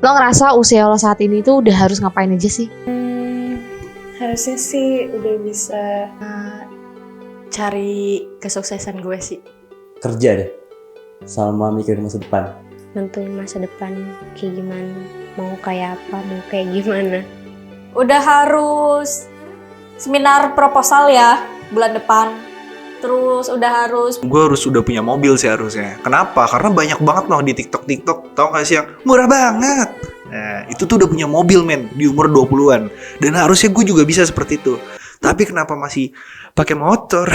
Lo ngerasa usia lo saat ini tuh udah harus ngapain aja sih? Harusnya sih udah bisa cari kesuksesan gue sih. Kerja deh, sama mikirin masa depan. Nentuin masa depan kayak gimana, mau kayak apa, mau kayak gimana. Udah harus seminar proposal ya bulan depan. Terus Gue harus udah punya mobil sih harusnya. Kenapa? Karena banyak banget loh di TikTok. Tau gak sih yang murah banget? Nah, itu tuh udah punya mobil men di umur 20-an. Dan harusnya gue juga bisa seperti itu. Tapi kenapa masih pakai motor?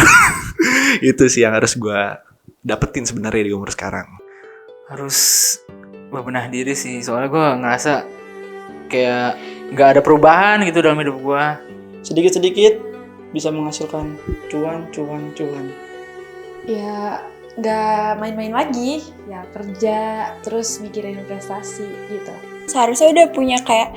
Itu sih yang harus gue dapetin sebenarnya di umur sekarang. Harus bebenah diri sih, soalnya gue ngerasa kayak nggak ada perubahan gitu dalam hidup gue. Sedikit-sedikit bisa menghasilkan cuan. Ya gak main-main lagi, ya kerja, terus mikirin investasi gitu. Seharusnya udah punya kayak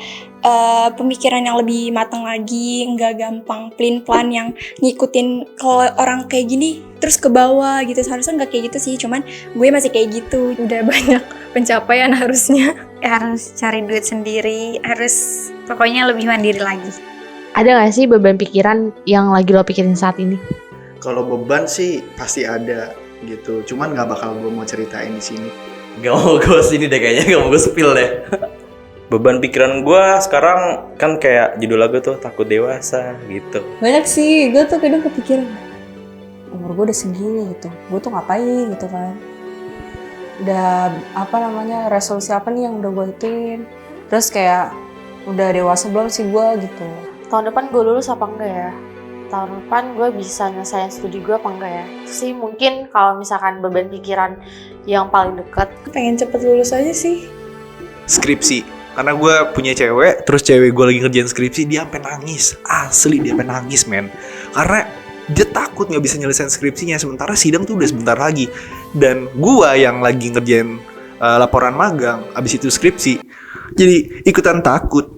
pemikiran yang lebih matang lagi, nggak gampang plan yang ngikutin kalau orang kayak gini terus ke bawah gitu. Seharusnya nggak kayak gitu sih, cuman gue masih kayak gitu. Udah banyak pencapaian harusnya. Harus cari duit sendiri, harus pokoknya lebih mandiri lagi. Ada gak sih beban pikiran yang lagi lo pikirin saat ini? Kalau beban sih pasti ada gitu. Cuman nggak bakal gue mau ceritain di sini. Gak mau gue sini deh kayaknya, gak mau gue spill deh. Beban pikiran gue sekarang kan kayak judul lagu tuh takut dewasa gitu. Banyak sih, gue tuh kadang kepikiran umur gue udah segini gitu, gue tuh ngapain gitu kan. Udah resolusi apa nih yang udah gue ituin. Terus kayak udah dewasa belum sih gue gitu. tahun depan gue lulus apa enggak ya? Tahun depan gue bisa nyelesain studi gue apa enggak ya? Itu sih mungkin kalau misalkan beban pikiran yang paling dekat. Pengen cepet lulus aja sih. Skripsi. Karena gue punya cewek, terus cewek gue lagi ngerjain skripsi, dia sampai nangis. Asli dia sampai nangis men. Karena dia takut gak bisa nyelesain skripsinya, sementara sidang tuh udah sebentar lagi. Dan gue yang lagi ngerjain laporan magang, abis itu skripsi, jadi ikutan takut.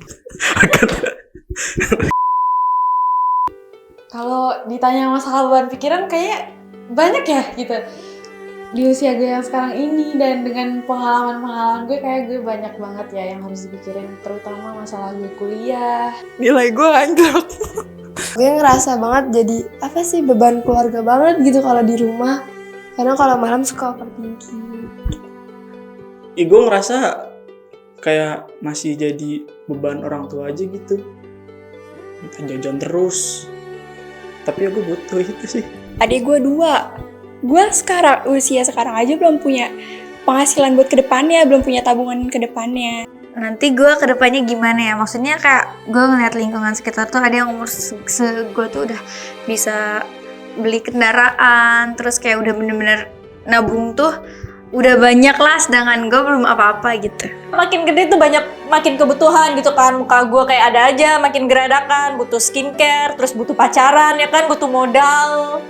Kalau ditanya masalah beban pikiran kayaknya banyak ya gitu. Di usia gue yang sekarang ini dan dengan pengalaman gue kayak gue banyak banget ya yang harus dipikirin, terutama masalah gue kuliah. Nilai gue anjlok. Gue ngerasa banget jadi apa sih beban keluarga banget gitu kalau di rumah. Karena kalau malam suka overthinking. Gue ngerasa kayak masih jadi beban orang tua aja gitu. Minta jajan terus. Tapi ya gue butuh itu sih. Adik gue 2. Gue usia sekarang aja belum punya penghasilan buat kedepannya, belum punya tabungan kedepannya. Nanti gue kedepannya gimana ya? Maksudnya kayak gue ngeliat lingkungan sekitar tuh ada yang umur gue tuh udah bisa beli kendaraan, terus kayak udah bener-bener nabung tuh udah banyak lah, sedangkan gue belum apa-apa gitu. Makin gede tuh makin kebutuhan gitu kan. Muka gue kayak ada aja, makin geradakan, butuh skincare, terus butuh pacaran ya kan, butuh modal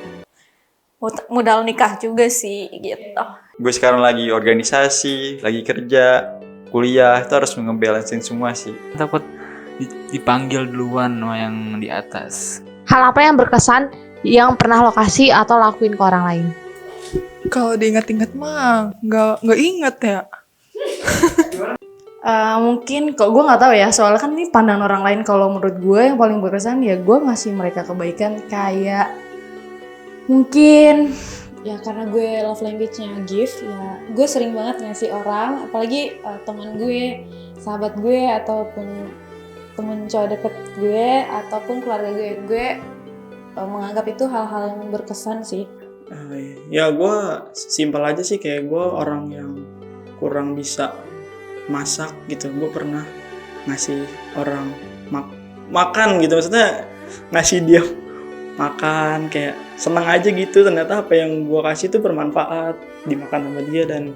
nikah juga sih gitu. Gue sekarang lagi organisasi, lagi kerja, kuliah, itu harus ngebalancein semua sih. Takut dipanggil duluan sama yang di atas. Hal apa yang berkesan yang pernah lo kasih atau lakuin ke orang lain? Kalau diingat-ingat mah nggak inget ya. Mungkin kok gue nggak tahu ya, soalnya kan ini pandangan orang lain. Kalau menurut gue yang paling berkesan ya gue ngasih mereka kebaikan, kayak mungkin ya karena gue love language-nya gift ya, gue sering banget ngasih orang, apalagi teman gue, sahabat gue, ataupun temen cowok deket gue, ataupun keluarga gue menganggap itu hal-hal yang berkesan sih. Ya gue simpel aja sih, kayak gue orang yang kurang bisa masak gitu. Gue pernah ngasih orang makan gitu, maksudnya ngasih dia makan, kayak senang aja gitu. Ternyata apa yang gue kasih tuh bermanfaat, dimakan sama dia, dan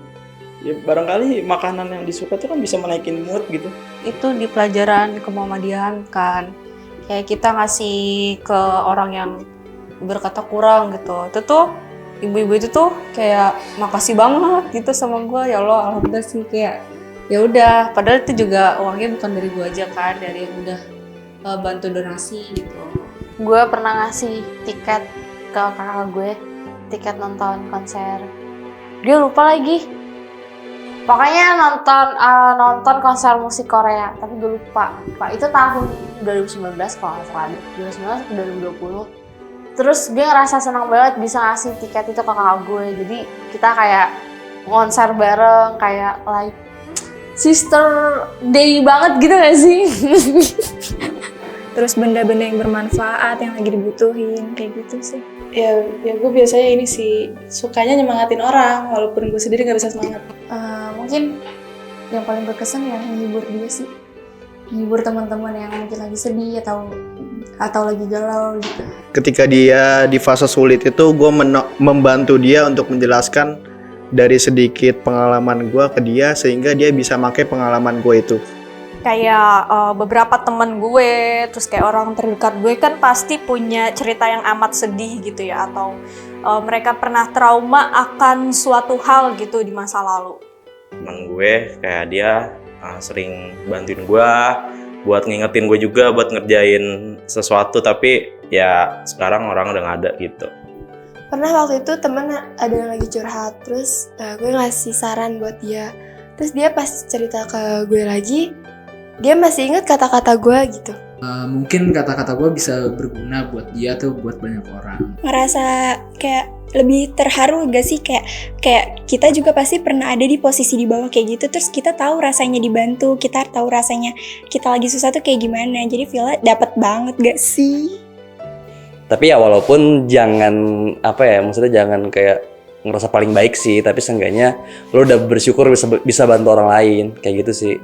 ya barangkali makanan yang disuka tuh kan bisa menaikin mood gitu. Itu di pelajaran kemuhamadiahan kan, kayak kita ngasih ke orang yang berkata kurang gitu. Itu tuh ibu-ibu itu tuh kayak makasih banget gitu sama gue. Ya Allah, alhamdulillah sih, kayak ya udah, padahal itu juga uangnya bukan dari gue aja kan, dari yang udah bantu donasi gitu. Gue pernah ngasih tiket ke kakak gue, tiket nonton konser. Dia lupa lagi. Pokoknya nonton konser musik Korea, tapi gue lupa. Pak, itu tahun 2019 kalau nggak salah deh. 2019 ke 2020. Terus gue ngerasa senang banget bisa ngasih tiket itu ke kakak gue. Jadi kita kayak konser bareng, kayak like sister day banget gitu gak sih? Terus benda-benda yang bermanfaat yang lagi dibutuhin kayak gitu sih. Ya gue biasanya ini sih sukanya nyemangatin orang walaupun gue sendiri nggak bisa semangat. Mungkin yang paling berkesan ya menghibur dia sih, menghibur teman-teman yang mungkin lagi sedih atau lagi galau gitu. Ketika dia di fase sulit itu gue membantu dia untuk menjelaskan dari sedikit pengalaman gue ke dia sehingga dia bisa pakai pengalaman gue itu. Kayak beberapa temen gue, terus kayak orang terdekat gue kan pasti punya cerita yang amat sedih gitu ya, atau mereka pernah trauma akan suatu hal gitu di masa lalu. Temen gue kayak dia sering bantuin gue buat ngingetin gue juga buat ngerjain sesuatu, tapi ya sekarang orang udah gak ada gitu. Pernah waktu itu temen ada yang lagi curhat, terus gue ngasih saran buat dia. Terus dia pas cerita ke gue lagi, dia masih inget kata-kata gue gitu. Mungkin kata-kata gue bisa berguna buat dia tuh buat banyak orang. Ngerasa kayak lebih terharu gak sih, kayak kita juga pasti pernah ada di posisi di bawah kayak gitu, terus kita tahu rasanya dibantu, kita tahu rasanya kita lagi susah tuh kayak gimana. Jadi feel dapet banget gak sih? Tapi ya walaupun jangan maksudnya jangan kayak ngerasa paling baik sih, tapi seenggaknya lo udah bersyukur bisa bantu orang lain kayak gitu sih.